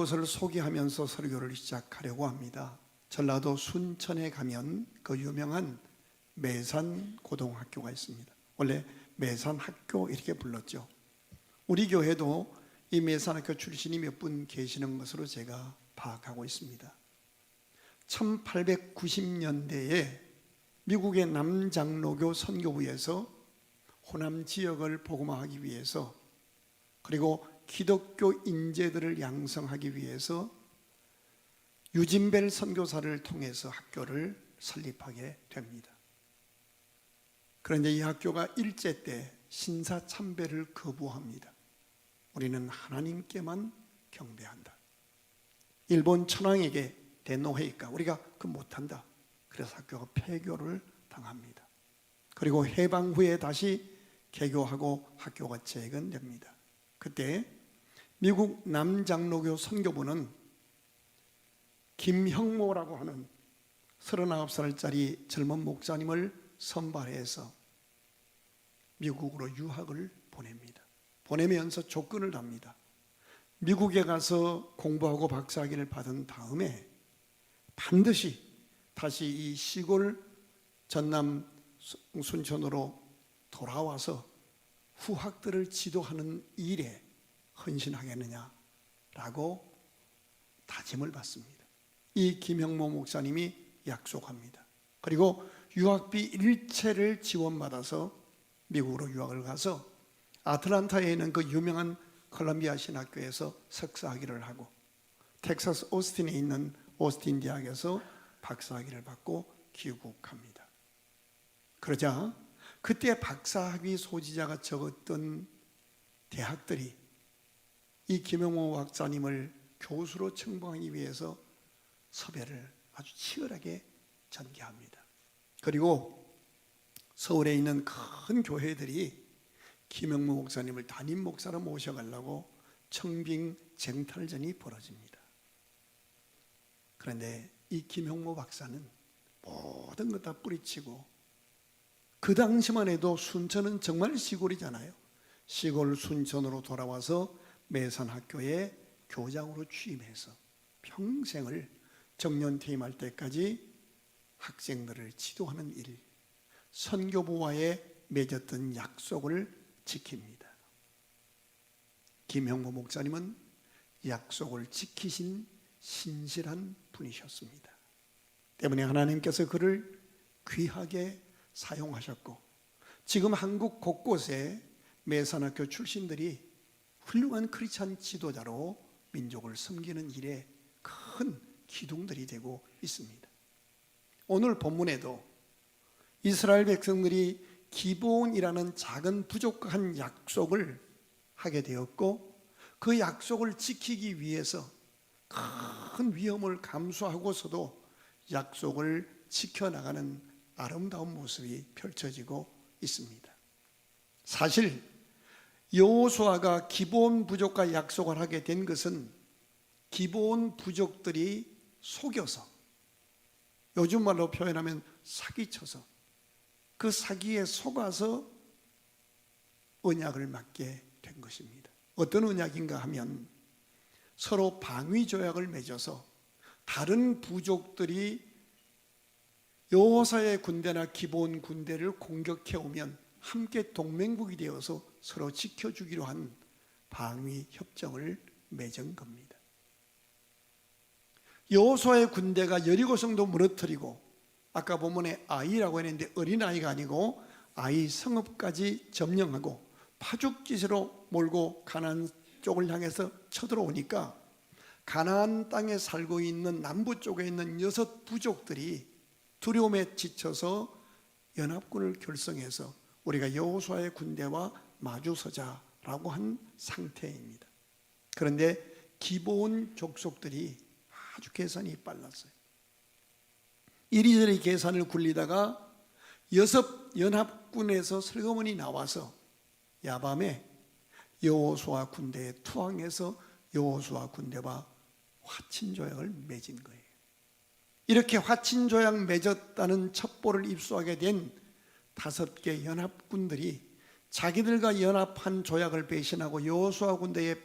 곳을 소개하면서 설교를 시작하려고 합니다. 전라도 순천에 가면 그 유명한 매산고등학교가 있습니다. 원래 매산학교 이렇게 불렀죠. 우리 교회도 이 매산학교 출신이 몇 분 계시는 것으로 제가 파악하고 있습니다. 1890년대에 미국의 남장로교 선교부에서 호남 지역을 복음화하기 위해서, 그리고 기독교 인재들을 양성하기 위해서 유진벨 선교사를 통해서 학교를 설립하게 됩니다. 그런데 이 학교가 일제 때 신사참배를 거부합니다. 우리는 하나님께만 경배한다. 일본 천황에게 대노해이까 우리가 그 못한다. 그래서 학교가 폐교를 당합니다. 그리고 해방 후에 다시 개교하고 학교가 재건됩니다. 그때 미국 남장로교 선교부는 김형모라고 하는 39살짜리 젊은 목사님을 선발해서 미국으로 유학을 보냅니다. 보내면서 조건을 답니다. 미국에 가서 공부하고 박사학위를 받은 다음에 반드시 다시 이 시골 전남 순천으로 돌아와서 후학들을 지도하는 일에 헌신하겠느냐라고 다짐을 받습니다. 이 김형모 목사님이 약속합니다. 그리고 유학비 일체를 지원받아서 미국으로 유학을 가서 아틀란타에 있는 그 유명한 콜롬비아 신학교에서 석사학위를 하고, 텍사스 오스틴에 있는 오스틴 대학에서 박사학위를 받고 귀국합니다. 그러자 그때 박사학위 소지자가 적었던 대학들이 이 김형모 박사님을 교수로 청봉하기 위해서 섭외를 아주 치열하게 전개합니다. 그리고 서울에 있는 큰 교회들이 김형모 목사님을 담임 목사로 모셔가려고 청빙 쟁탈전이 벌어집니다. 그런데 이 김형모 박사는 모든 것 다 뿌리치고, 그 당시만 해도 순천은 정말 시골이잖아요. 시골 순천으로 돌아와서 매산학교에 교장으로 취임해서 평생을 정년 퇴임할 때까지 학생들을 지도하는 일, 선교부와의 맺었던 약속을 지킵니다. 김형모 목사님은 약속을 지키신 신실한 분이셨습니다. 때문에 하나님께서 그를 귀하게 사용하셨고, 지금 한국 곳곳에 매산학교 출신들이 훌륭한 크리스찬 지도자로 민족을 섬기는 일에 큰 기둥들이 되고 있습니다. 오늘 본문에도 이스라엘 백성들이 기브온이라는 작은 부족한 약속을 하게 되었고, 그 약속을 지키기 위해서 큰 위험을 감수하고서도 약속을 지켜나가는 아름다운 모습이 펼쳐지고 있습니다. 사실 여호수아가 기브온 부족과 약속을 하게 된 것은 기브온 부족들이 속여서, 요즘 말로 표현하면 사기쳐서, 그 사기에 속아서 언약을 맺게 된 것입니다. 어떤 언약인가 하면 서로 방위 조약을 맺어서 다른 부족들이 여호사의 군대나 기브온 군대를 공격해 오면 함께 동맹국이 되어서 서로 지켜주기로 한 방위 협정을 맺은 겁니다. 여호수아의 군대가 여리고성도 무너뜨리고, 아까 본문에 아이라고 했는데 어린아이가 아니고 아이 성읍까지 점령하고 파죽지세로 몰고 가나안 쪽을 향해서 쳐들어오니까, 가나안 땅에 살고 있는 남부 쪽에 있는 6 부족들이 두려움에 지쳐서 연합군을 결성해서 우리가 여호수아의 군대와 마주서자라고 한 상태입니다. 그런데 기브온 족속들이 아주 계산이 빨랐어요. 이리저리 계산을 굴리다가 6 연합군에서 슬그머니 나와서 야밤에 여호수아 군대에 투항해서 여호수아 군대와 화친조약을 맺은 거예요. 이렇게 화친조약 맺었다는 첩보를 입수하게 된 5개 연합군들이 자기들과 연합한 조약을 배신하고 여호수아 군대에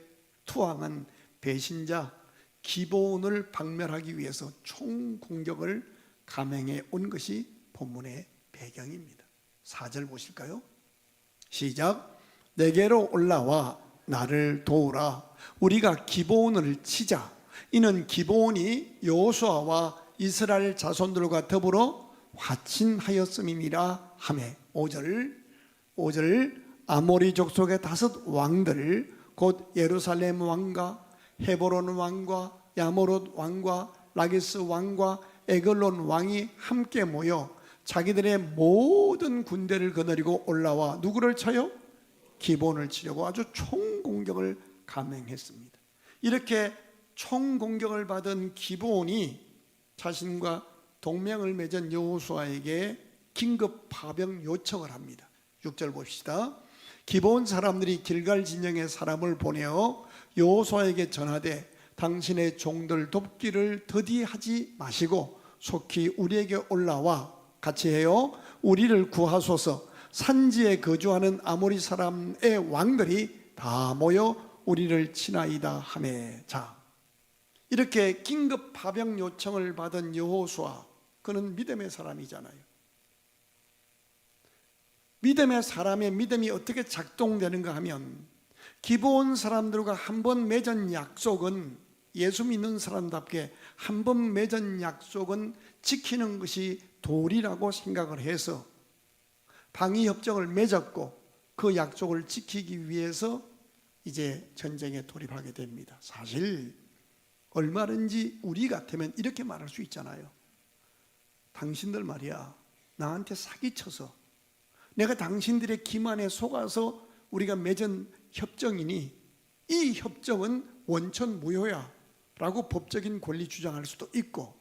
투항한 배신자 기브온을 박멸하기 위해서 총공격을 감행해 온 것이 본문의 배경입니다. 4절 보실까요? 시작. 내게로 올라와 나를 도우라. 우리가 기브온을 치자. 이는 기브온이 여호수아와 이스라엘 자손들과 더불어 화친하였음이니라 하매. 5절 아모리 족속의 5 왕들 곧 예루살렘 왕과 헤브론 왕과 야모롯 왕과 라기스 왕과 에글론 왕이 함께 모여 자기들의 모든 군대를 거느리고 올라와 누구를 쳐요? 기브온을 치려고 아주 총공격을 감행했습니다. 이렇게 총공격을 받은 기브온이 자신과 동맹을 맺은 여호수아에게 긴급 파병 요청을 합니다. 6절 봅시다. 기브온 사람들이 길갈 진영에 사람을 보내어 여호수아에게 전하되 당신의 종들 돕기를 더디하지 마시고 속히 우리에게 올라와 같이 해요. 우리를 구하소서. 산지에 거주하는 아모리 사람의 왕들이 다 모여 우리를 치나이다 하매. 자, 이렇게 긴급 파병 요청을 받은 여호수아, 그는 믿음의 사람이잖아요. 믿음의 사람의 믿음이 어떻게 작동되는가 하면 기브온 사람들과 한 번 맺은 약속은, 예수 믿는 사람답게 한 번 맺은 약속은 지키는 것이 도리라고 생각을 해서 방위협정을 맺었고 그 약속을 지키기 위해서 이제 전쟁에 돌입하게 됩니다. 사실 얼마든지 우리 같으면 이렇게 말할 수 있잖아요. 당신들 말이야, 나한테 사기쳐서 내가 당신들의 기만에 속아서 우리가 맺은 협정이니 이 협정은 원천무효야 라고 법적인 권리 주장할 수도 있고,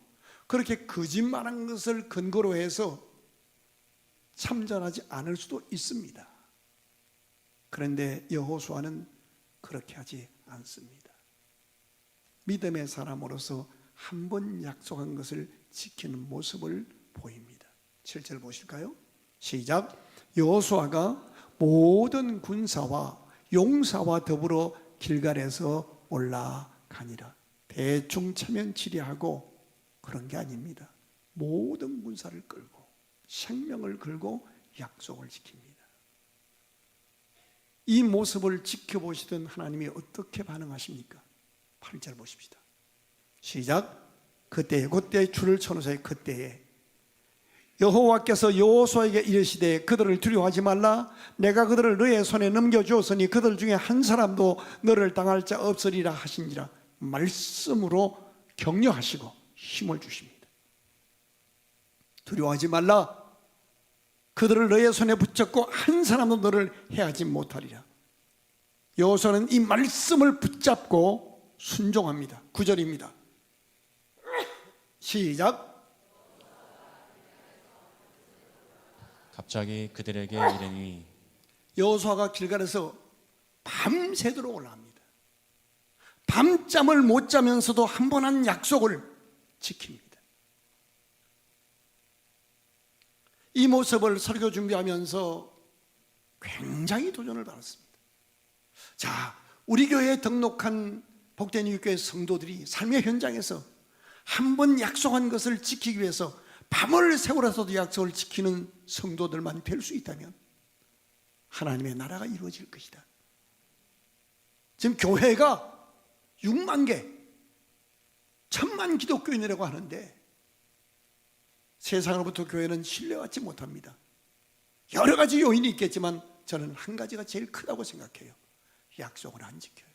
그렇게 거짓말한 것을 근거로 해서 참전하지 않을 수도 있습니다. 그런데 여호수아는 그렇게 하지 않습니다. 믿음의 사람으로서 한 번 약속한 것을 지키는 모습을 보입니다. 7절 보실까요? 시작. 여호수아가 모든 군사와 용사와 더불어 길갈에서 올라가니라. 대충 체면치레하고 그런 게 아닙니다. 모든 군사를 끌고 생명을 걸고 약속을 지킵니다. 이 모습을 지켜보시던 하나님이 어떻게 반응하십니까? 8절 보십시다. 시작. 그때 줄을 쳐놓으세요. 그때에 여호와께서 여호수아에게 이르시되 그들을 두려워하지 말라. 내가 그들을 너의 손에 넘겨주었으니 그들 중에 한 사람도 너를 당할 자 없으리라 하시니라. 말씀으로 격려하시고 힘을 주십니다. 두려워하지 말라. 그들을 너의 손에 붙잡고 한 사람도 너를 해하지 못하리라. 여호수아는 이 말씀을 붙잡고 순종합니다. 9절입니다. 시작. 갑자기 그들에게 이르니. 여호수아가 길갈에서 밤새도록 올라갑니다. 밤잠을 못 자면서도 한 번 한 약속을 지킵니다. 이 모습을 설교 준비하면서 굉장히 도전을 받았습니다. 자, 우리 교회에 등록한 복된 이웃교회 성도들이 삶의 현장에서 한 번 약속한 것을 지키기 위해서 밤을 새우라서도 약속을 지키는 성도들만 될 수 있다면 하나님의 나라가 이루어질 것이다. 지금 교회가 6만 개, 1000만 기독교인이라고 하는데 세상으로부터 교회는 신뢰받지 못합니다. 여러 가지 요인이 있겠지만 저는 한 가지가 제일 크다고 생각해요. 약속을 안 지켜요.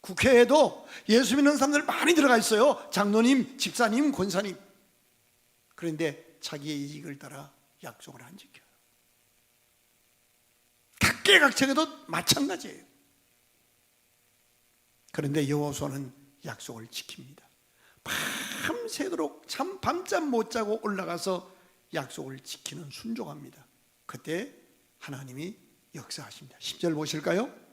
국회에도 예수 믿는 사람들 많이 들어가 있어요. 장로님, 집사님, 권사님. 그런데 자기의 이익을 따라 약속을 안 지켜요. 각계각층에도 마찬가지예요. 그런데 여호수아는 약속을 지킵니다. 밤새도록 밤잠 못 자고 올라가서 약속을 지키는 순종합니다. 그때 하나님이 역사하십니다. 10절 보실까요?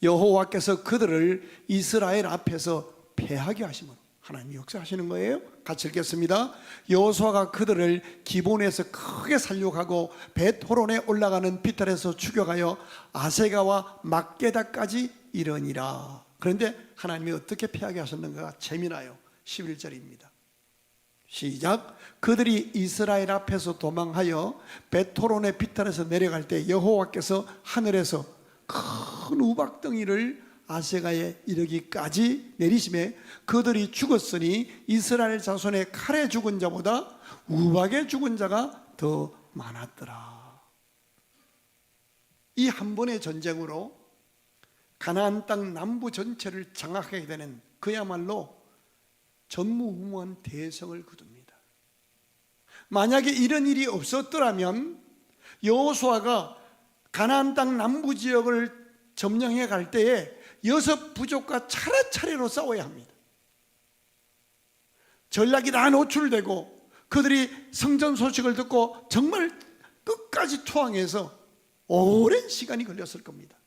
여호와께서 그들을 이스라엘 앞에서 패하게 하심으로 하나님이 역사하시는 거예요. 같이 읽겠습니다. 여호수아가 그들을 기본에서 크게 살육하고 벳호론에 올라가는 비탈에서 추격하여 아세가와 막게다까지 이르니라. 그런데 하나님이 어떻게 패하게 하셨는가가 재미나요. 11절입니다. 시작. 그들이 이스라엘 앞에서 도망하여 베토론의 비탈에서 내려갈 때 여호와께서 하늘에서 큰 우박덩이를 아세가에 이르기까지 내리심에 그들이 죽었으니 이스라엘 자손의 칼에 죽은 자보다 우박에 죽은 자가 더 많았더라. 이 한 번의 전쟁으로 가나안 땅 남부 전체를 장악하게 되는 그야말로 전무후무한 대성을 거둡니다. 만약에 이런 일이 없었더라면 여호수아가 가나안 땅 남부 지역을 점령해 갈 때에 6 부족과 차례차례로 싸워야 합니다. 전략이 다 노출되고 그들이 성전 소식을 듣고 정말 끝까지 투항해서 오랜 시간이 걸렸을 겁니다.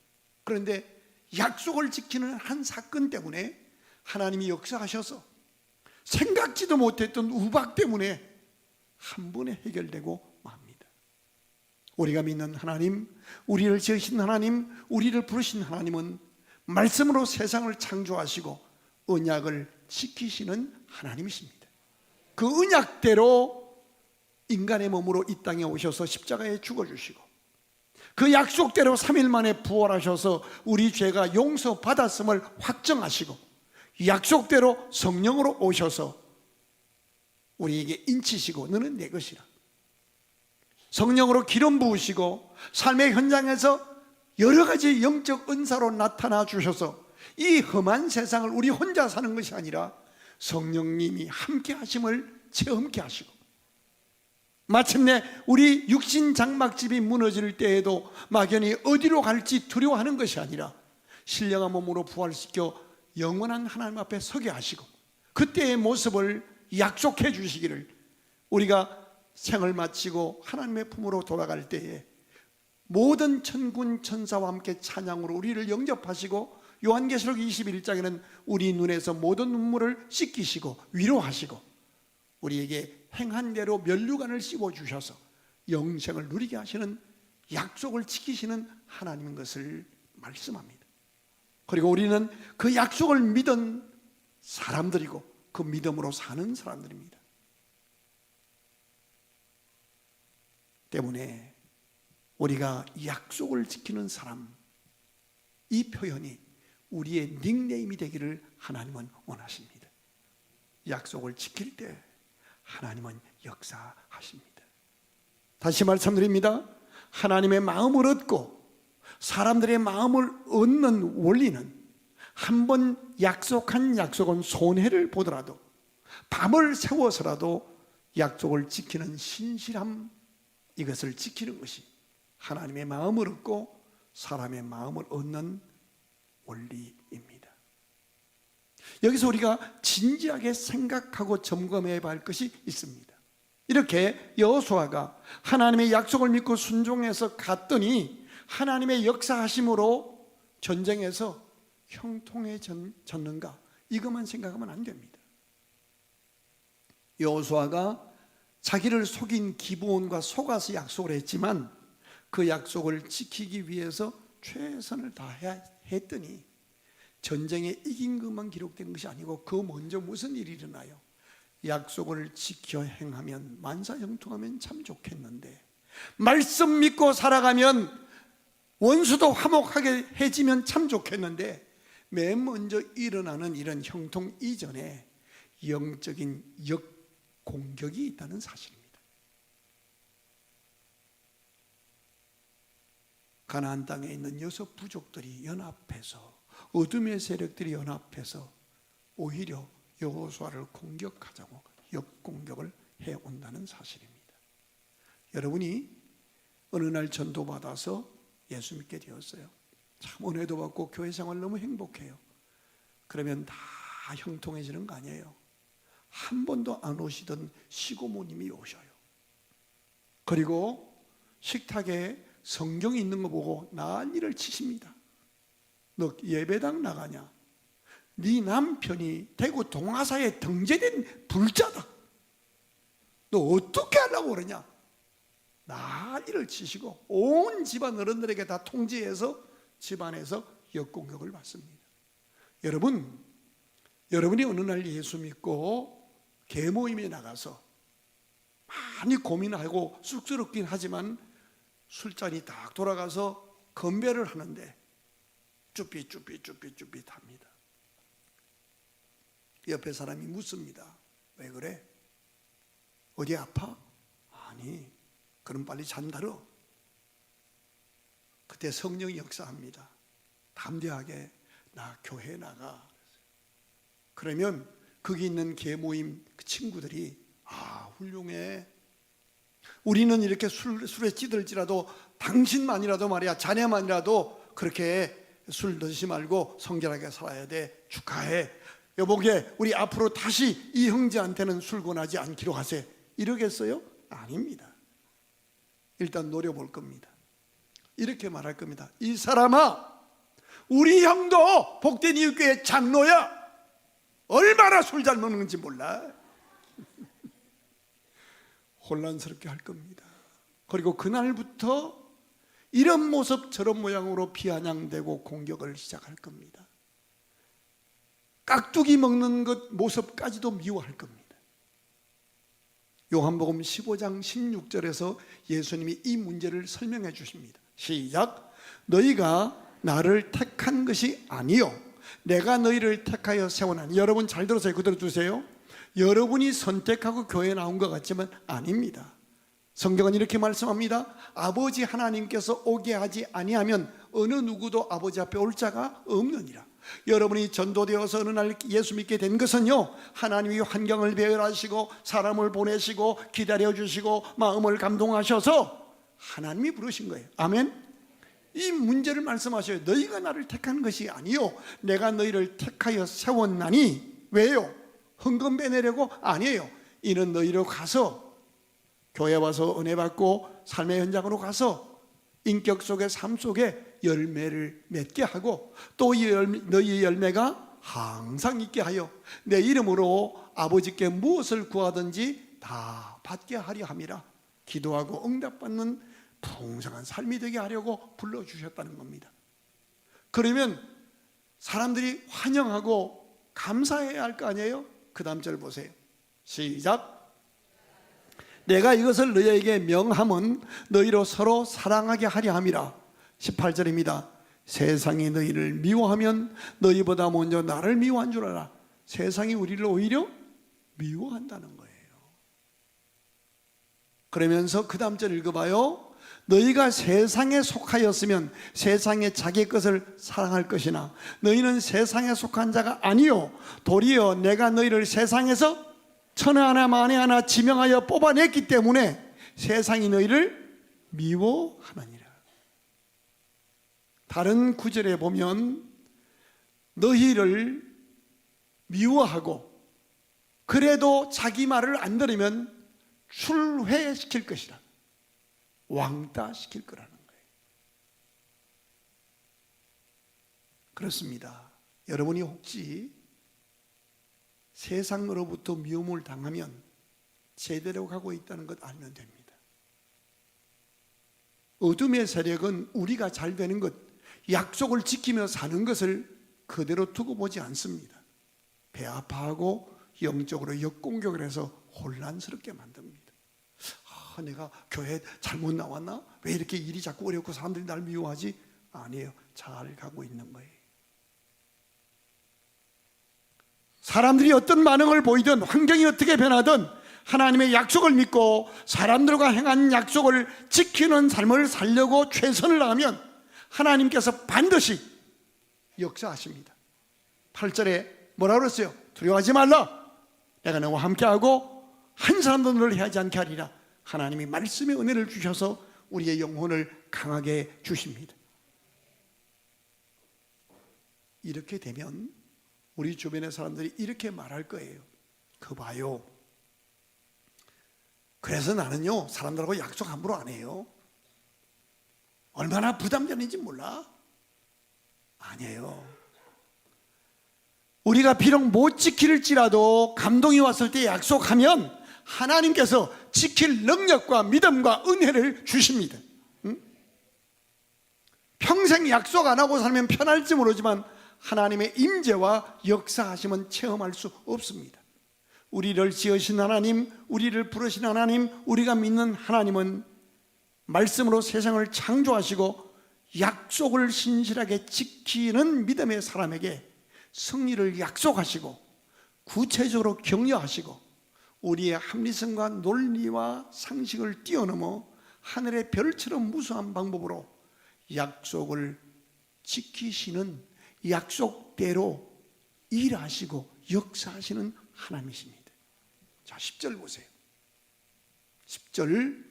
그런데 약속을 지키는 한 사건 때문에 하나님이 역사하셔서 생각지도 못했던 우박 때문에 한 번에 해결되고 맙니다. 우리가 믿는 하나님, 우리를 지으신 하나님, 우리를 부르신 하나님은 말씀으로 세상을 창조하시고 언약을 지키시는 하나님이십니다. 그 언약대로 인간의 몸으로 이 땅에 오셔서 십자가에 죽어주시고 그 약속대로 3일 만에 부활하셔서 우리 죄가 용서받았음을 확정하시고 약속대로 성령으로 오셔서 우리에게 인치시고 너는 내 것이라 성령으로 기름 부으시고 삶의 현장에서 여러 가지 영적 은사로 나타나 주셔서 이 험한 세상을 우리 혼자 사는 것이 아니라 성령님이 함께 하심을 체험케 하시고 마침내 우리 육신 장막집이 무너질 때에도 막연히 어디로 갈지 두려워하는 것이 아니라 신령한 몸으로 부활시켜 영원한 하나님 앞에 서게 하시고 그때의 모습을 약속해 주시기를 우리가 생을 마치고 하나님의 품으로 돌아갈 때에 모든 천군 천사와 함께 찬양으로 우리를 영접하시고 요한계시록 21장에는 우리 눈에서 모든 눈물을 씻기시고 위로하시고 우리에게 행한 대로 면류관을 씌워주셔서 영생을 누리게 하시는 약속을 지키시는 하나님인 것을 말씀합니다. 그리고 우리는 그 약속을 믿은 사람들이고 그 믿음으로 사는 사람들입니다. 때문에 우리가 약속을 지키는 사람, 이 표현이 우리의 닉네임이 되기를 하나님은 원하십니다. 약속을 지킬 때 하나님은 역사하십니다. 다시 말씀드립니다. 하나님의 마음을 얻고 사람들의 마음을 얻는 원리는 한 번 약속한 약속은 손해를 보더라도 밤을 새워서라도 약속을 지키는 신실함, 이것을 지키는 것이 하나님의 마음을 얻고 사람의 마음을 얻는 원리입니다. 여기서 우리가 진지하게 생각하고 점검해야 할 것이 있습니다. 이렇게 여호수아가 하나님의 약속을 믿고 순종해서 갔더니 하나님의 역사하심으로 전쟁에서 형통해졌는가? 이것만 생각하면 안 됩니다. 여호수아가 자기를 속인 기브온과 속아서 약속을 했지만 그 약속을 지키기 위해서 최선을 다해야 했더니 전쟁에 이긴 것만 기록된 것이 아니고 그 먼저 무슨 일이 일어나요? 약속을 지켜 행하면 만사형통하면 참 좋겠는데 말씀 믿고 살아가면 원수도 화목하게 해지면 참 좋겠는데 맨 먼저 일어나는 이런 형통 이전에 영적인 역공격이 있다는 사실입니다. 가나안 땅에 있는 6 부족들이 연합해서 어둠의 세력들이 연합해서 오히려 여호수아를 공격하자고 역공격을 해온다는 사실입니다. 여러분이 어느 날 전도받아서 예수 믿게 되었어요. 참 은혜도 받고 교회 생활 너무 행복해요. 그러면 다 형통해지는 거 아니에요. 한 번도 안 오시던 시고모님이 오셔요. 그리고 식탁에 성경이 있는 거 보고 난리를 치십니다. 너 예배당 나가냐? 네 남편이 대구 동아사에 등재된 불자다. 너 어떻게 하려고 그러냐? 난리를 치시고 온 집안 어른들에게 다 통지해서 집안에서 역공격을 받습니다. 여러분이 어느 날 예수 믿고 계모임에 나가서 많이 고민하고 쑥스럽긴 하지만 술잔이 딱 돌아가서 건배를 하는데 쭈삣합니다. 옆에 사람이 묻습니다. 왜 그래? 어디 아파? 아니, 그럼 빨리 잠들어. 그때 성령이 역사합니다. 담대하게 나 교회 나가. 그러면 거기 있는 계모임 그 친구들이 훌륭해. 우리는 이렇게 술에 찌들지라도 당신만이라도 말이야, 자네만이라도 그렇게 술 드시지 말고 성결하게 살아야 돼. 축하해. 여보게, 우리 앞으로 다시 이 형제한테는 술 권하지 않기로 하세요. 이러겠어요? 아닙니다. 일단 노려볼 겁니다. 이렇게 말할 겁니다. 이 사람아, 우리 형도 복된 이웃교회 장로야. 얼마나 술 잘 먹는지 몰라. 혼란스럽게 할 겁니다. 그리고 그날부터 이런 모습 저런 모양으로 비아냥대고 공격을 시작할 겁니다. 깍두기 먹는 것 모습까지도 미워할 겁니다. 요한복음 15장 16절에서 예수님이 이 문제를 설명해 주십니다. 시작. 너희가 나를 택한 것이 아니요 내가 너희를 택하여 세워나니. 여러분 잘 들으세요. 그대로 두세요. 여러분이 선택하고 교회에 나온 것 같지만 아닙니다. 성경은 이렇게 말씀합니다. 아버지 하나님께서 오게 하지 아니하면 어느 누구도 아버지 앞에 올 자가 없느니라. 여러분이 전도되어서 어느 날 예수 믿게 된 것은요, 하나님이 환경을 배열하시고 사람을 보내시고 기다려주시고 마음을 감동하셔서 하나님이 부르신 거예요. 아멘. 이 문제를 말씀하셔요. 너희가 나를 택한 것이 아니요 내가 너희를 택하여 세웠나니. 왜요? 헌금 빼내려고? 아니에요. 이는 너희로 가서 교회 와서 은혜 받고 삶의 현장으로 가서 인격 속의 삶 속에 열매를 맺게 하고 또 이 너희의 열매가 항상 있게 하여 내 이름으로 아버지께 무엇을 구하든지 다 받게 하려 함이라. 기도하고 응답받는 풍성한 삶이 되게 하려고 불러주셨다는 겁니다. 그러면 사람들이 환영하고 감사해야 할 거 아니에요? 그 다음 절 보세요. 시작. 내가 이것을 너희에게 명함은 너희로 서로 사랑하게 하려 함이라. 18절입니다. 세상이 너희를 미워하면 너희보다 먼저 나를 미워한 줄 알아. 세상이 우리를 오히려 미워한다는 거예요. 그러면서 그 다음 절 읽어봐요. 너희가 세상에 속하였으면 세상의 자기 것을 사랑할 것이나 너희는 세상에 속한 자가 아니요 도리어 내가 너희를 세상에서 천하 하나 만에 하나 지명하여 뽑아냈기 때문에 세상이 너희를 미워하느니라. 다른 구절에 보면 너희를 미워하고 그래도 자기 말을 안 들으면 출회시킬 것이라. 왕따시킬 거라는 거예요. 그렇습니다. 여러분이 혹시 세상으로부터 미움을 당하면 제대로 가고 있다는 것 알면 됩니다. 어둠의 세력은 우리가 잘 되는 것, 약속을 지키며 사는 것을 그대로 두고 보지 않습니다. 배 아파하고 영적으로 역공격을 해서 혼란스럽게 만듭니다. 내가 교회 잘못 나왔나? 왜 이렇게 일이 자꾸 어렵고 사람들이 날 미워하지? 아니에요. 잘 가고 있는 거예요. 사람들이 어떤 반응을 보이든 환경이 어떻게 변하든 하나님의 약속을 믿고 사람들과 행한 약속을 지키는 삶을 살려고 최선을 다하면 하나님께서 반드시 역사하십니다. 8절에 뭐라고 그랬어요? 두려워하지 말라. 내가 너와 함께하고 한 사람도 너를 해하지 않게 하리라. 하나님이 말씀의 은혜를 주셔서 우리의 영혼을 강하게 주십니다. 이렇게 되면 우리 주변의 사람들이 이렇게 말할 거예요. 그 봐요. 그래서 나는요 사람들하고 약속 함부로 안 해요. 얼마나 부담되는지 몰라? 아니에요. 우리가 비록 못 지킬지라도 감동이 왔을 때 약속하면 하나님께서 지킬 능력과 믿음과 은혜를 주십니다. 평생 약속 안 하고 살면 편할지 모르지만 하나님의 임재와 역사하심은 체험할 수 없습니다. 우리를 지으신 하나님, 우리를 부르신 하나님, 우리가 믿는 하나님은 말씀으로 세상을 창조하시고 약속을 신실하게 지키는 믿음의 사람에게 승리를 약속하시고 구체적으로 격려하시고 우리의 합리성과 논리와 상식을 뛰어넘어 하늘의 별처럼 무수한 방법으로 약속을 지키시는, 약속대로 일하시고 역사하시는 하나님이십니다. 자, 10절 보세요. 10절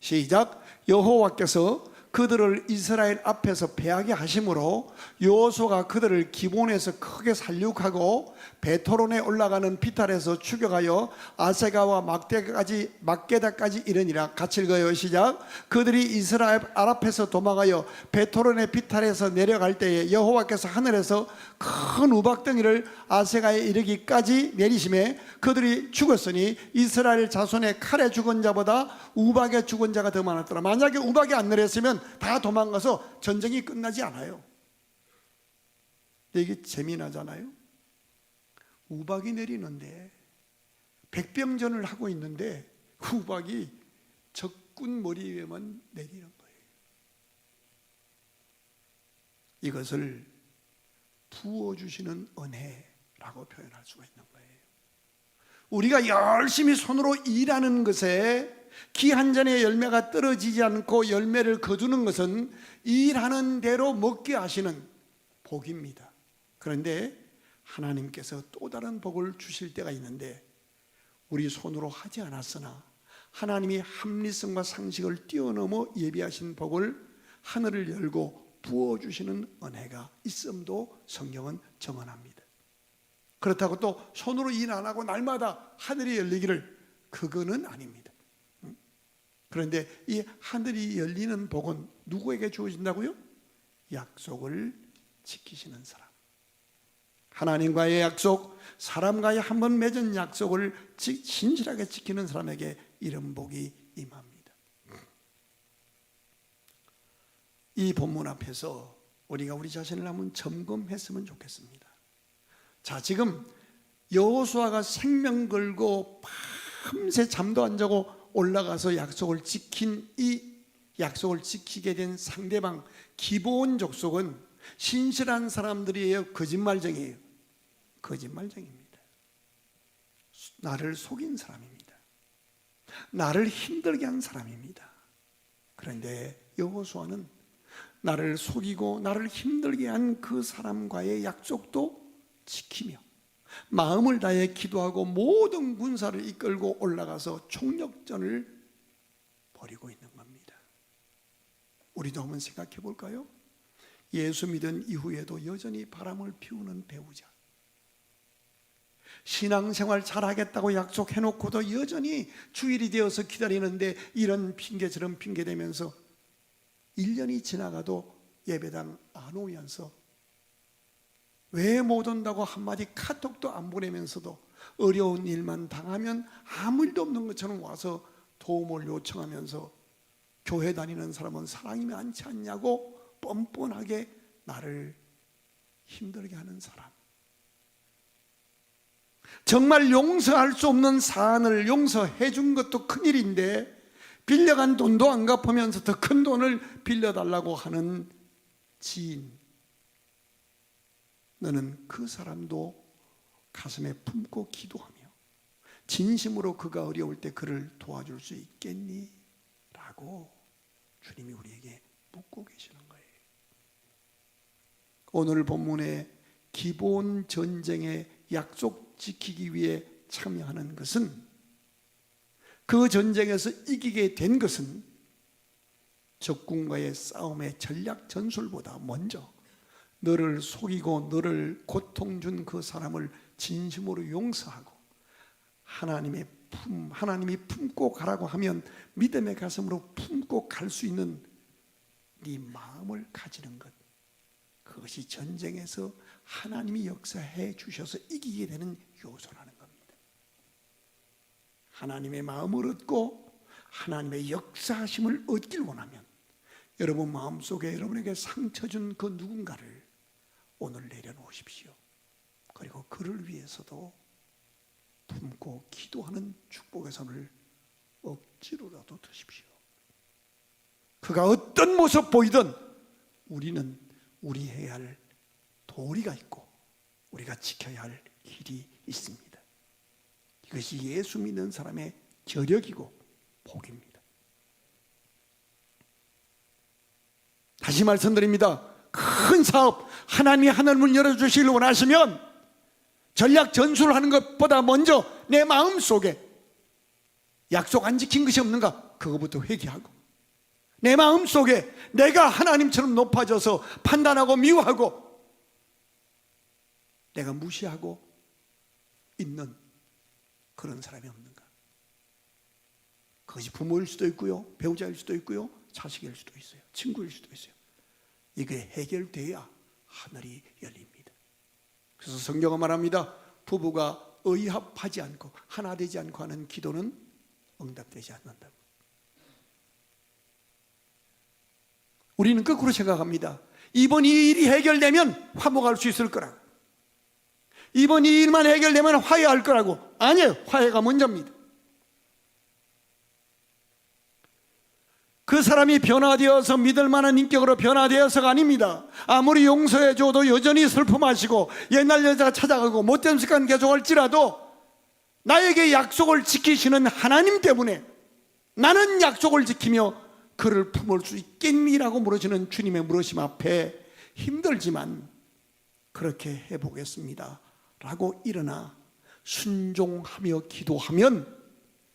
시작. 여호와께서 그들을 이스라엘 앞에서 패하게 하심으로 여호수아가 그들을 기본에서 크게 살육하고 베토론에 올라가는 비탈에서 추격하여 아세가와 막게다까지 이르니라. 같이 읽어요. 시작. 그들이 이스라엘 앞에서 도망하여 베토론의 비탈에서 내려갈 때에 여호와께서 하늘에서 큰 우박덩이를 아세가에 이르기까지 내리심에 그들이 죽었으니 이스라엘 자손의 칼에 죽은 자보다 우박에 죽은 자가 더 많았더라. 만약에 우박이 안 내렸으면 다 도망가서 전쟁이 끝나지 않아요. 근데 이게 재미나잖아요. 우박이 내리는데 백병전을 하고 있는데 우박이 적군 머리 위에만 내리는 거예요. 이것을 부어주시는 은혜라고 표현할 수가 있는 거예요. 우리가 열심히 손으로 일하는 것에 기 한 잔의 열매가 떨어지지 않고 열매를 거두는 것은 일하는 대로 먹게 하시는 복입니다. 그런데 하나님께서 또 다른 복을 주실 때가 있는데 우리 손으로 하지 않았으나 하나님이 합리성과 상식을 뛰어넘어 예비하신 복을 하늘을 열고 부어주시는 은혜가 있음도 성경은 정언합니다. 그렇다고 또 손으로 일 안 하고 날마다 하늘이 열리기를, 그거는 아닙니다. 그런데 이 하늘이 열리는 복은 누구에게 주어진다고요? 약속을 지키시는 사람, 하나님과의 약속, 사람과의 한 번 맺은 약속을 신실하게 지키는 사람에게 이런 복이 임합니다. 이 본문 앞에서 우리가 우리 자신을 한번 점검했으면 좋겠습니다. 자, 지금 여호수아가 생명 걸고 밤새 잠도 안 자고 올라가서 약속을 지킨 이 약속을 지키게 된 상대방 기브온 족속은 신실한 사람들이에요? 거짓말쟁이에요? 거짓말쟁이입니다. 나를 속인 사람입니다. 나를 힘들게 한 사람입니다. 그런데 여호수아는 나를 속이고 나를 힘들게 한 그 사람과의 약속도 지키며 마음을 다해 기도하고 모든 군사를 이끌고 올라가서 총력전을 벌이고 있는 겁니다. 우리도 한번 생각해 볼까요? 예수 믿은 이후에도 여전히 바람을 피우는 배우자, 신앙생활 잘하겠다고 약속해놓고도 여전히 주일이 되어서 기다리는데 이런 핑계 저런 핑계 대면서 1년이 지나가도 예배당 안 오면서 왜 못 온다고 한마디 카톡도 안 보내면서도 어려운 일만 당하면 아무 일도 없는 것처럼 와서 도움을 요청하면서 교회 다니는 사람은 사랑이 많지 않냐고 뻔뻔하게 나를 힘들게 하는 사람, 정말 용서할 수 없는 사안을 용서해 준 것도 큰일인데 빌려간 돈도 안 갚으면서 더 큰 돈을 빌려달라고 하는 지인, 너는 그 사람도 가슴에 품고 기도하며 진심으로 그가 어려울 때 그를 도와줄 수 있겠니? 라고 주님이 우리에게 묻고 계시는 거예요. 오늘 본문의 기본 전쟁의 약속 지키기 위해 참여하는 것은, 그 전쟁에서 이기게 된 것은 적군과의 싸움의 전략 전술보다 먼저 너를 속이고 너를 고통 준 그 사람을 진심으로 용서하고 하나님이 품고 가라고 하면 믿음의 가슴으로 품고 갈 수 있는 네 마음을 가지는 것, 그것이 전쟁에서 하나님이 역사해 주셔서 이기게 되는 요소라는 겁니다. 하나님의 마음을 얻고 하나님의 역사하심을 얻길 원하면 여러분 마음속에 여러분에게 상처 준 그 누군가를 오늘 내려놓으십시오. 그리고 그를 위해서도 품고 기도하는 축복의 손을 억지로라도 드십시오. 그가 어떤 모습 보이든 우리는 우리 해야 할 도리가 있고 우리가 지켜야 할 길이 있습니다. 이것이 예수 믿는 사람의 저력이고 복입니다. 다시 말씀드립니다. 큰 사업, 하나님이 하늘문 열어주시길 원하시면 전략 전술을 하는 것보다 먼저 내 마음속에 약속 안 지킨 것이 없는가? 그거부터 회개하고, 내 마음속에 내가 하나님처럼 높아져서 판단하고 미워하고 내가 무시하고 있는 그런 사람이 없는가? 그것이 부모일 수도 있고요, 배우자일 수도 있고요, 자식일 수도 있어요, 친구일 수도 있어요. 이게 해결돼야 하늘이 열립니다. 그래서 성경은 말합니다. 부부가 의합하지 않고 하나 되지 않고 하는 기도는 응답되지 않는다고. 우리는 거꾸로 생각합니다. 이번 이 일이 해결되면 화목할 수 있을 거라고, 이번 이 일만 해결되면 화해할 거라고. 아니에요. 화해가 먼저입니다. 그 사람이 변화되어서 믿을 만한 인격으로 변화되어서가 아닙니다. 아무리 용서해줘도 여전히 슬픔하시고 옛날 여자가 찾아가고 못된 습관 계속할지라도 나에게 약속을 지키시는 하나님 때문에 나는 약속을 지키며 그를 품을 수 있겠니라고 물으시는 주님의 물으심 앞에 힘들지만 그렇게 해보겠습니다 라고 일어나 순종하며 기도하면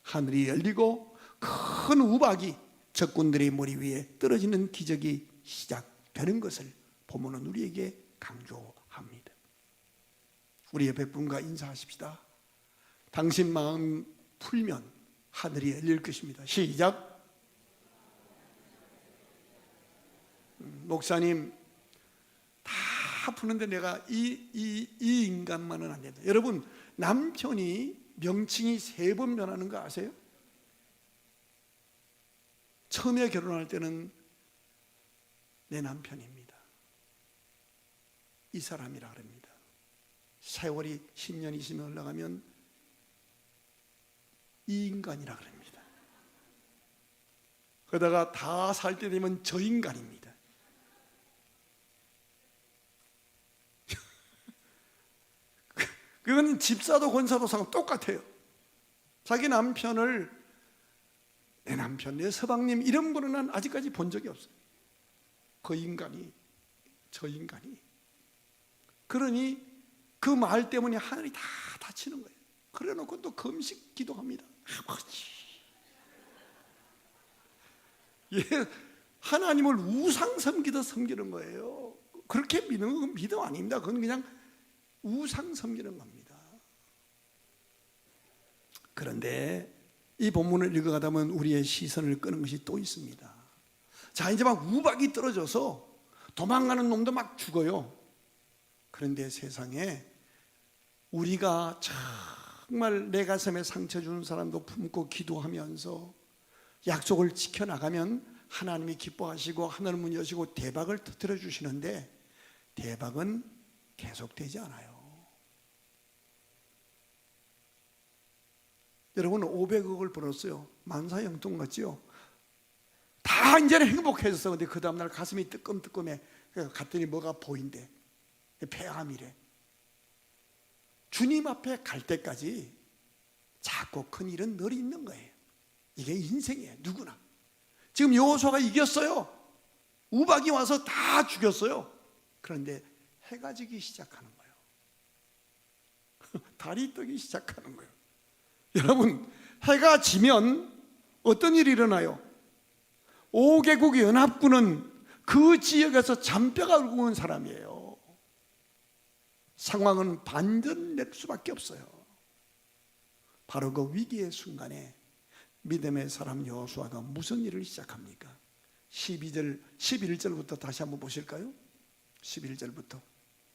하늘이 열리고 큰 우박이 적군들의 머리 위에 떨어지는 기적이 시작되는 것을 본문은 우리에게 강조합니다. 우리 옆에 분과 인사하십시다. 당신 마음 풀면 하늘이 열릴 것입니다. 시작. 목사님, 다 푸는데 내가 이 인간만은 안 된다. 여러분, 남편이 명칭이 3번 변하는 거 아세요? 처음에 결혼할 때는 내 남편입니다, 이 사람이라 그럽니다. 세월이 10년, 20년 올라가면 이 인간이라 그럽니다. 그러다가 다 살 때 되면 저 인간입니다. 그건 집사도 권사도 상관 똑같아요. 자기 남편을 내 남편, 내 서방님 이런 분은 난 아직까지 본 적이 없어요. 그 인간이, 저 인간이. 그러니 그 말 때문에 하늘이 다 다치는 거예요. 그래 놓고 또 금식 기도합니다. 아버지, 예, 하나님을 우상 섬기듯 섬기는 거예요. 그렇게 믿는 건 믿음 아닙니다. 그건 그냥 우상 섬기는 겁니다. 그런데 이 본문을 읽어가다 보면 우리의 시선을 끄는 것이 또 있습니다. 자, 이제 막 우박이 떨어져서 도망가는 놈도 막 죽어요. 그런데 세상에 우리가 정말 내 가슴에 상처 주는 사람도 품고 기도하면서 약속을 지켜나가면 하나님이 기뻐하시고 하늘 문 여시고 대박을 터뜨려 주시는데 대박은 계속되지 않아요. 여러분 500억을 벌었어요. 만사형통 같지요? 다 이제는 행복해졌어. 근데 그 다음날 가슴이 뜨끔뜨끔해. 갔더니 뭐가 보인대. 폐암이래. 주님 앞에 갈 때까지 작고 큰 일은 늘 있는 거예요. 이게 인생이에요. 누구나. 지금 여호수아가 이겼어요. 우박이 와서 다 죽였어요. 그런데 해가 지기 시작하는 거예요. 달이 뜨기 시작하는 거예요. 여러분, 해가 지면 어떤 일이 일어나요? 5개국 연합군은 그 지역에서 잔뼈가 굵은 사람이에요. 상황은 반전될 수밖에 없어요. 바로 그 위기의 순간에 믿음의 사람 여호수아가 무슨 일을 시작합니까? 11절부터 다시 한번 보실까요? 11절부터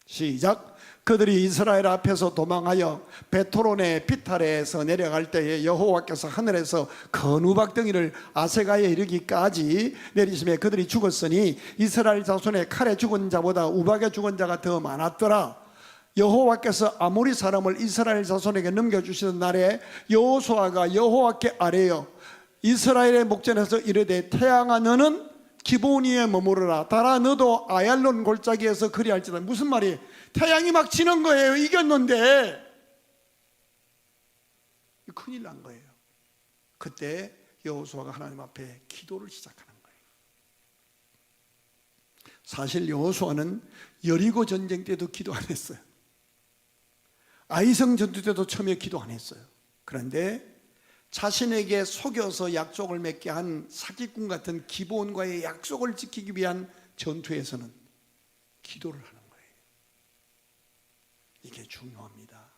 시작. 그들이 이스라엘 앞에서 도망하여 베토론의 비탈에서 내려갈 때에 여호와께서 하늘에서 큰 우박덩이를 아세가에 이르기까지 내리심에 그들이 죽었으니 이스라엘 자손의 칼에 죽은 자보다 우박에 죽은 자가 더 많았더라. 여호와께서 아모리 사람을 이스라엘 자손에게 넘겨주시던 날에 여호수아가 여호와께 아뢰어 이스라엘의 목전에서 이르되 태양아 너는 기브온 위에 머무르라. 달아 너도 아얄론 골짜기에서 그리할지다. 무슨 말이에요? 태양이 막 지는 거예요. 이겼는데 큰일 난 거예요. 그때 여호수아가 하나님 앞에 기도를 시작하는 거예요. 사실 여호수아는 여리고 전쟁 때도 기도 안 했어요. 아이성 전투 때도 처음에 기도 안 했어요. 그런데 자신에게 속여서 약속을 맺게 한 사기꾼 같은 기브온과의 약속을 지키기 위한 전투에서는 기도를 하는 거예요. 이게 중요합니다.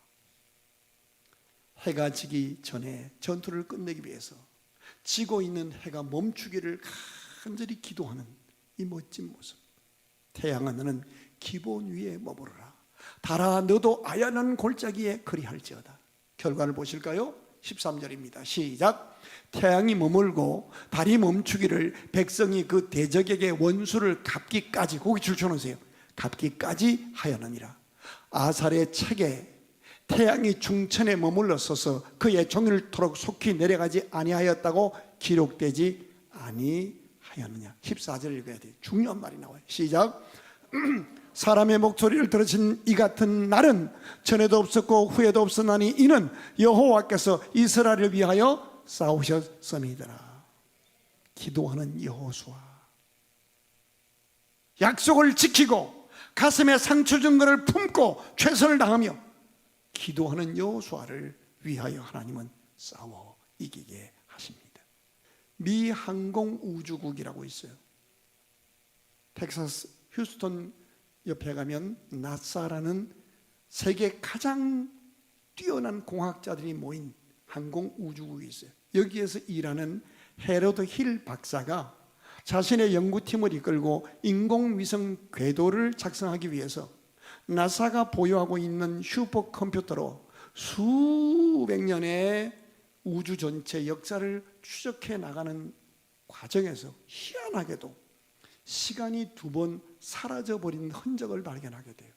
해가 지기 전에 전투를 끝내기 위해서 지고 있는 해가 멈추기를 간절히 기도하는 이 멋진 모습. 태양아 너는 기브온 위에 머무르라. 달아 너도 아얄론 골짜기에 그리할지어다. 결과를 보실까요? 13절입니다. 시작. 태양이 머물고 달이 멈추기를 백성이 그 대적에게 원수를 갚기까지, 거기 줄쳐놓으세요. 갚기까지 하였느니라. 아살의 책에 태양이 중천에 머물러 서서 그의 종일토록 속히 내려가지 아니하였다고 기록되지 아니하였느냐. 14절 읽어야 돼요. 중요한 말이 나와요. 시작. 사람의 목소리를 들으신 이 같은 날은 전에도 없었고 후에도 없었나니 이는 여호와께서 이스라엘을 위하여 싸우셨음이더라. 기도하는 여호수아, 약속을 지키고 가슴에 상처 준 것을 품고 최선을 다하며 기도하는 여호수아를 위하여 하나님은 싸워 이기게 하십니다. 미 항공우주국이라고 있어요. 텍사스 휴스턴 옆에 가면 나사라는 세계 가장 뛰어난 공학자들이 모인 항공우주국이 있어요. 여기에서 일하는 헤로드 힐 박사가 자신의 연구팀을 이끌고 인공위성 궤도를 작성하기 위해서 나사가 보유하고 있는 슈퍼컴퓨터로 수백 년의 우주 전체 역사를 추적해 나가는 과정에서 희한하게도 시간이 2번 사라져버린 흔적을 발견하게 돼요.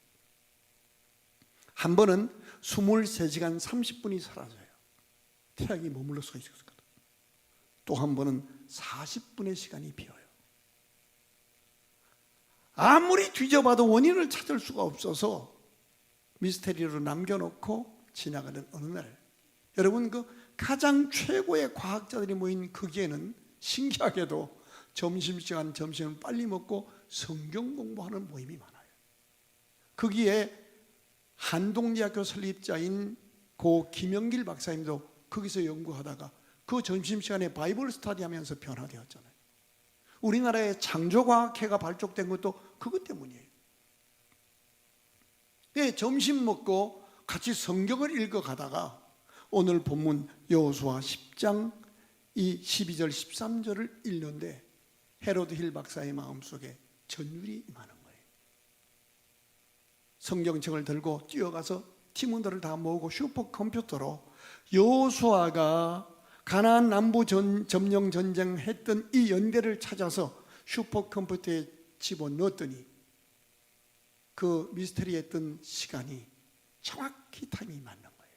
한 번은 23시간 30분이 사라져요. 태양이 머물러 서 있었거든. 또 한 번은 40분의 시간이 비어요. 아무리 뒤져봐도 원인을 찾을 수가 없어서 미스테리로 남겨놓고 지나가는 어느 날, 여러분 그 가장 최고의 과학자들이 모인 거기에는 신기하게도 점심시간 점심을 빨리 먹고 성경 공부하는 모임이 많아요. 거기에 한동대학교 설립자인 고 김영길 박사님도 거기서 연구하다가 그 점심시간에 바이블 스터디하면서 변화되었잖아요. 우리나라의 창조과학회가 발족된 것도 그것 때문이에요. 네, 점심 먹고 같이 성경을 읽어가다가 오늘 본문 여호수아 10장 이 12절 13절을 읽는데 헤로드 힐 박사의 마음속에 전율이 임하는 거예요. 성경책을 들고 뛰어가서 팀원들을 다 모으고 슈퍼컴퓨터로 여호수아가 가나안 남부 점령 전쟁했던 이 연대를 찾아서 슈퍼컴퓨터에 집어넣었더니 그 미스터리했던 시간이 정확히 타이밍이 맞는 거예요.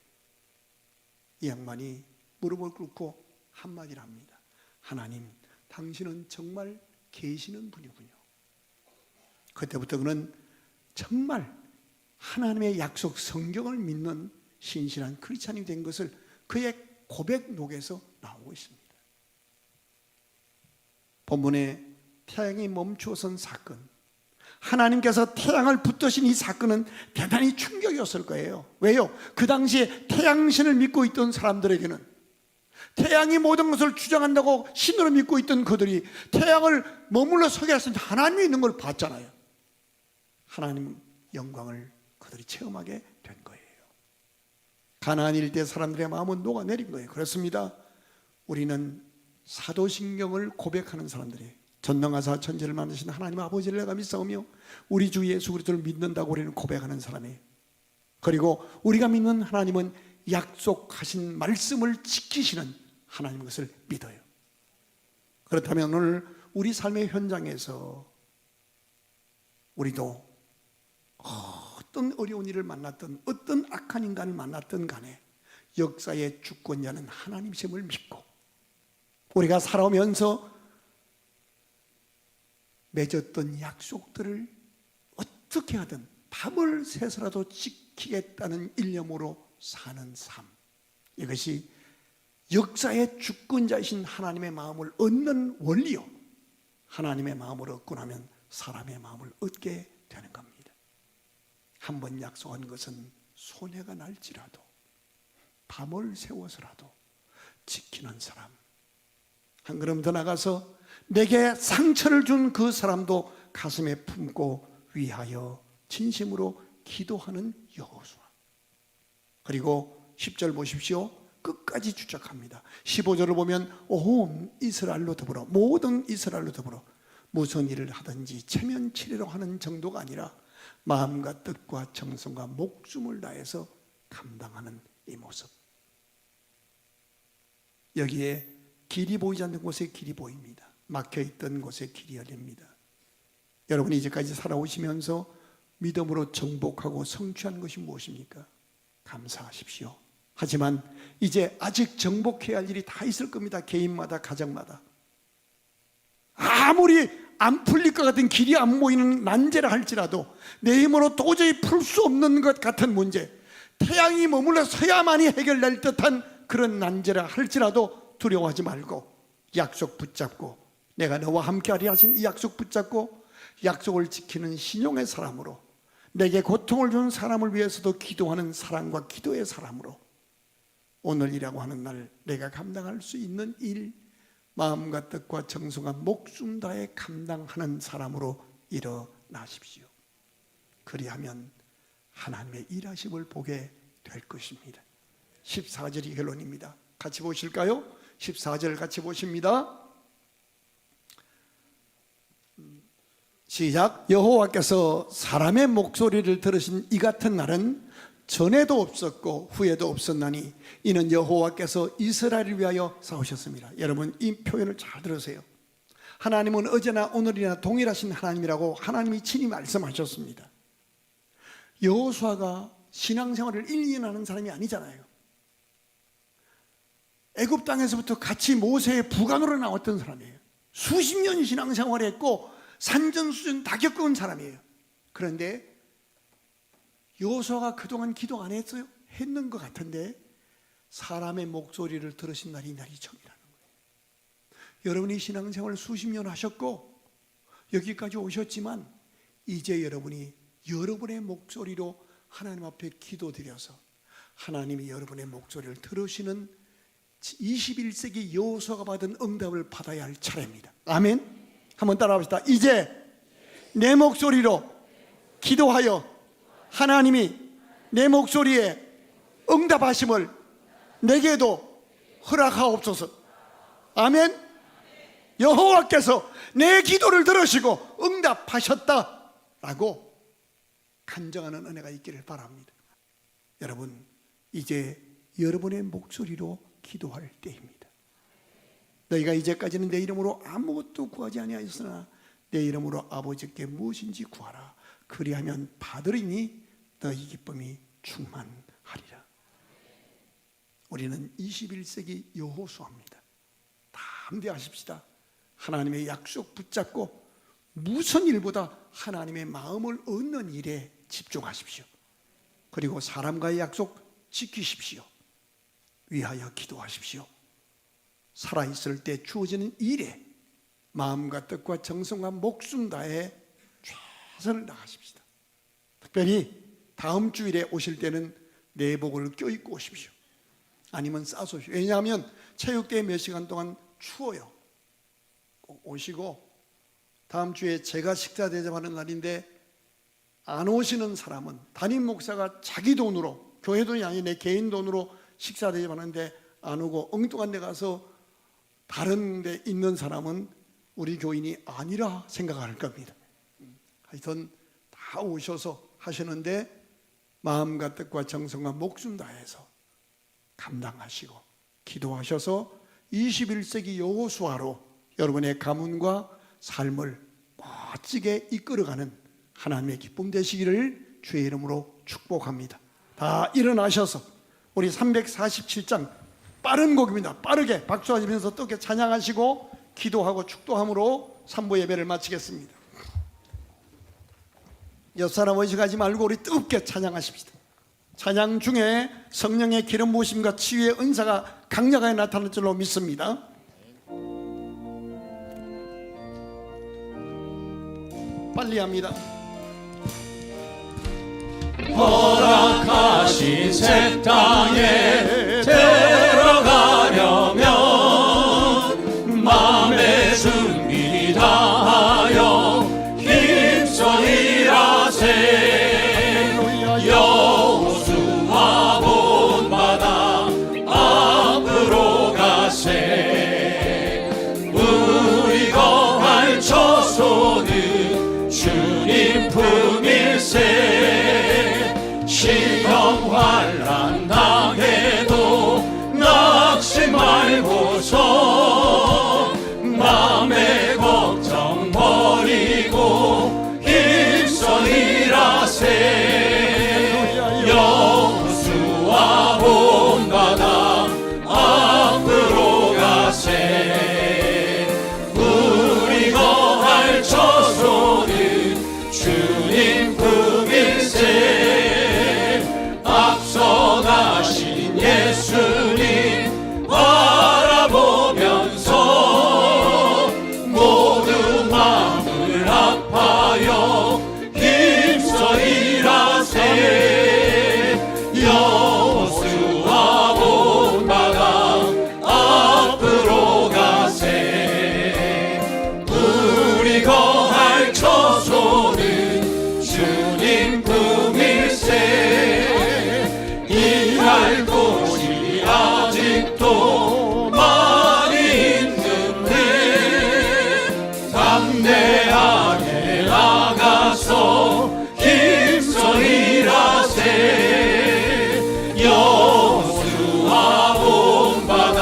이 양반이 무릎을 꿇고 한마디를 합니다. 하나님, 당신은 정말 계시는 분이군요. 그때부터 그는 정말 하나님의 약속 성경을 믿는 신실한 크리스찬이 된 것을 그의 고백록에서 나오고 있습니다. 본문에 태양이 멈추어선 사건, 하나님께서 태양을 붙드신 이 사건은 대단히 충격이었을 거예요. 왜요? 그 당시에 태양신을 믿고 있던 사람들에게는 태양이 모든 것을 주장한다고 신으로 믿고 있던 그들이 태양을 머물러 서게 하신 하나님이 있는 걸 봤잖아요. 하나님 영광을 그들이 체험하게 된 거예요. 가나안 일대 사람들의 마음은 녹아내린 거예요. 그렇습니다. 우리는 사도신경을 고백하는 사람들이에요. 전능하사 천지를 만드신 하나님 아버지를 내가 믿사오며 우리 주 예수 그리스도를 믿는다고 우리는 고백하는 사람이에요. 그리고 우리가 믿는 하나님은 약속하신 말씀을 지키시는 하나님 것을 믿어요. 그렇다면 오늘 우리 삶의 현장에서 우리도 어떤 어려운 일을 만났던 어떤 악한 인간을 만났던 간에 역사의 주권자는 하나님이심을 믿고 우리가 살아오면서 맺었던 약속들을 어떻게 하든 밤을 새서라도 지키겠다는 일념으로 사는 삶, 이것이 역사의 주권자이신 하나님의 마음을 얻는 원리요, 하나님의 마음을 얻고 나면 사람의 마음을 얻게 되는 겁니다. 한번 약속한 것은 손해가 날지라도 밤을 새워서라도 지키는 사람, 한 걸음 더 나가서 내게 상처를 준 그 사람도 가슴에 품고 위하여 진심으로 기도하는 여호수아. 그리고 10절 보십시오. 끝까지 주장합니다. 15절을 보면 온 이스라엘로 더불어, 모든 이스라엘로 더불어 무슨 일을 하든지 체면치레로 하는 정도가 아니라 마음과 뜻과 정성과 목숨을 다해서 감당하는 이 모습. 여기에 길이 보이지 않는 곳에 길이 보입니다. 막혀있던 곳에 길이 열립니다. 여러분이 이제까지 살아오시면서 믿음으로 정복하고 성취한 것이 무엇입니까? 감사하십시오. 하지만 이제 아직 정복해야 할 일이 다 있을 겁니다. 개인마다, 가정마다. 아무리 안 풀릴 것 같은, 길이 안 보이는 난제라 할지라도 내 힘으로 도저히 풀 수 없는 것 같은 문제, 태양이 머물러 서야만이 해결될 듯한 그런 난제라 할지라도 두려워하지 말고 약속 붙잡고, 내가 너와 함께하리 하신 이 약속 붙잡고 약속을 지키는 신용의 사람으로, 내게 고통을 준 사람을 위해서도 기도하는 사랑과 기도의 사람으로 오늘이라고 하는 날 내가 감당할 수 있는 일, 마음과 뜻과 정성과 목숨 다해 감당하는 사람으로 일어나십시오. 그리하면 하나님의 일하심을 보게 될 것입니다. 14절이 결론입니다. 같이 보실까요? 14절 같이 보십니다. 시작. 여호와께서 사람의 목소리를 들으신 이 같은 날은 전에도 없었고 후에도 없었나니 이는 여호와께서 이스라엘을 위하여 싸우셨습니다. 여러분, 이 표현을 잘 들으세요. 하나님은 어제나 오늘이나 동일하신 하나님이라고 하나님이 친히 말씀하셨습니다. 여호수아가 신앙생활을 1, 2년 하는 사람이 아니잖아요. 애굽 땅에서부터 같이 모세의 부관으로 나왔던 사람이에요. 수십 년 신앙생활을 했고 산전수전 다 겪어온 사람이에요. 그런데 여호수아가 그동안 기도 안 했어요? 했는 것 같은데 사람의 목소리를 들으신 날이 날이 처음이라는 거예요. 여러분이 신앙생활을 수십 년 하셨고 여기까지 오셨지만 이제 여러분이 여러분의 목소리로 하나님 앞에 기도드려서 하나님이 여러분의 목소리를 들으시는 21세기 여호수아가 받은 응답을 받아야 할 차례입니다. 아멘. 한번 따라합시다. 이제 내 목소리로 기도하여 하나님이 내 목소리에 응답하심을 내게도 허락하옵소서. 아멘. 여호와께서 내 기도를 들으시고 응답하셨다라고 간증하는 은혜가 있기를 바랍니다. 여러분, 이제 여러분의 목소리로 기도할 때입니다. 너희가 이제까지는 내 이름으로 아무것도 구하지 아니하였으나 내 이름으로 아버지께 무엇인지 구하라. 그리하면 받으리니 너희 기쁨이 충만하리라. 우리는 21세기 여호수아입니다. 담대하십시다. 하나님의 약속 붙잡고 무슨 일보다 하나님의 마음을 얻는 일에 집중하십시오. 그리고 사람과의 약속 지키십시오. 위하여 기도하십시오. 살아있을 때 주어지는 일에 마음과 뜻과 정성과 목숨 다해 최선을 다하십시다. 특별히 다음 주일에 오실 때는 내복을 껴입고 오십시오. 아니면 싸서 오십시오. 왜냐하면 체육대회 몇 시간 동안 추워요. 꼭 오시고, 다음 주에 제가 식사 대접하는 날인데 안 오시는 사람은 담임 목사가 자기 돈으로, 교회 돈이 아닌 내 개인 돈으로 식사 대접하는데 안 오고 엉뚱한 데 가서 다른 데 있는 사람은 우리 교인이 아니라 생각할 겁니다. 하여튼 다 오셔서 하시는데 마음과 뜻과 정성과 목숨 다해서 감당하시고 기도하셔서 21세기 여호수아로 여러분의 가문과 삶을 멋지게 이끌어가는 하나님의 기쁨 되시기를 주의 이름으로 축복합니다. 다 일어나셔서 우리 347장 빠른 곡입니다. 빠르게 박수하시면서 뜨겁게 찬양하시고 기도하고 축도함으로 3부 예배를 마치겠습니다. 옆 사람 의식하지 말고 우리 뜨겁게 찬양하십시다. 찬양 중에 성령의 기름 부으심과 치유의 은사가 강력하게 나타날 줄로 믿습니다. 빨리 합니다. 허락하신 새 땅에 들어가려면 마음의 준비 다하여 힘써 일하세. 여호수아 본받아 앞으로 가세. 우리 거할 처소는 주님 품일세. 시험 환난 당해도 낙심 말고서 맘의 걱정 버리고 힘써 일하세. 여호수아 본받아 앞으로 가세. 우리 거할 처소는 주님 품일세. 앞서 가신 예수님 바라보면서 모두 마음을 합하여 힘써 일하세. 여호수아 본받아 앞으로 가세. 우리 거할 처소는 주님 품일세. 일할 곳이 아직도 많이 있는데 담대하게 나가서 힘써 일하세. 여호수아 본받아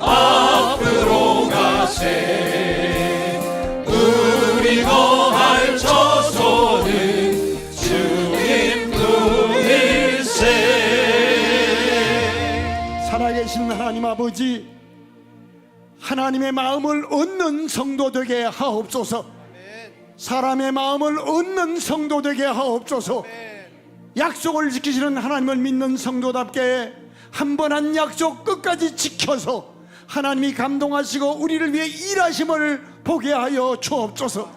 앞으로 가세. 우리 거할 처소는 주님 품일세. 살아계신 하나님 아버지, 하나님의 마음을 얻는 성도 되게 하옵소서. 사람의 마음을 얻는 성도 되게 하옵소서. 약속을 지키시는 하나님을 믿는 성도답게 한 번 한 약속 끝까지 지켜서 하나님이 감동하시고 우리를 위해 일하심을 보게 하여 주옵소서.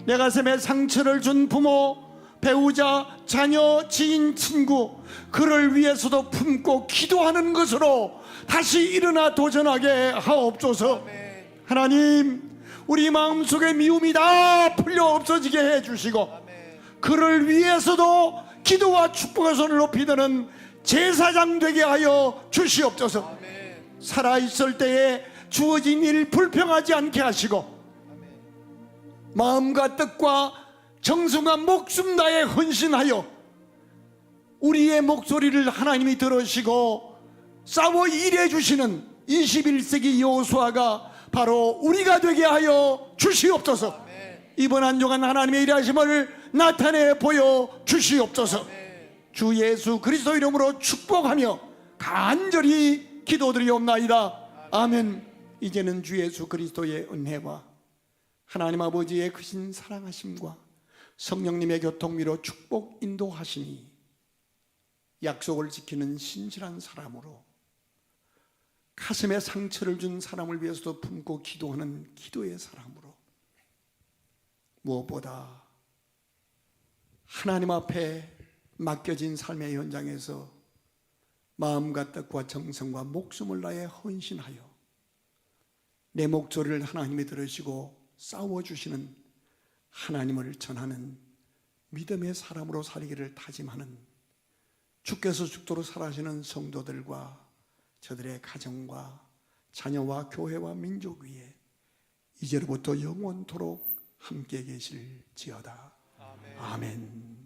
내 가슴에 상처를 준 부모, 배우자, 자녀, 지인, 친구, 그를 위해서도 품고 기도하는 것으로 다시 일어나 도전하게 하옵소서. 하나님, 우리 마음속에 미움이 다 풀려 없어지게 해주시고 그를 위해서도 기도와 축복의 손을 높이 드는 제사장 되게 하여 주시옵소서. 살아있을 때에 주어진 일 불평하지 않게 하시고 마음과 뜻과 정성과 목숨 다해 헌신하여 우리의 목소리를 하나님이 들으시고 싸워 일해 주시는 21세기 여호수아가 바로 우리가 되게 하여 주시옵소서. 이번 한 주간 하나님의 일하심을 나타내 보여 주시옵소서. 주 예수 그리스도 이름으로 축복하며 간절히 기도드리옵나이다. 아멘. 이제는 주 예수 그리스도의 은혜와 하나님 아버지의 크신 사랑하심과 성령님의 교통미로 축복 인도하시니 약속을 지키는 신실한 사람으로 가슴에 상처를 준 사람을 위해서도 품고 기도하는 기도의 사람으로 무엇보다 하나님 앞에 맡겨진 삶의 현장에서 마음과 뜻과 정성과 목숨을 다해 헌신하여 내 목소리를 하나님이 들으시고 싸워주시는 하나님을 전하는 믿음의 사람으로 살기를 다짐하는 주께서 죽도록 살아시는 성도들과 저들의 가정과 자녀와 교회와 민족 위에 이제로부터 영원토록 함께 계실지어다. 아멘.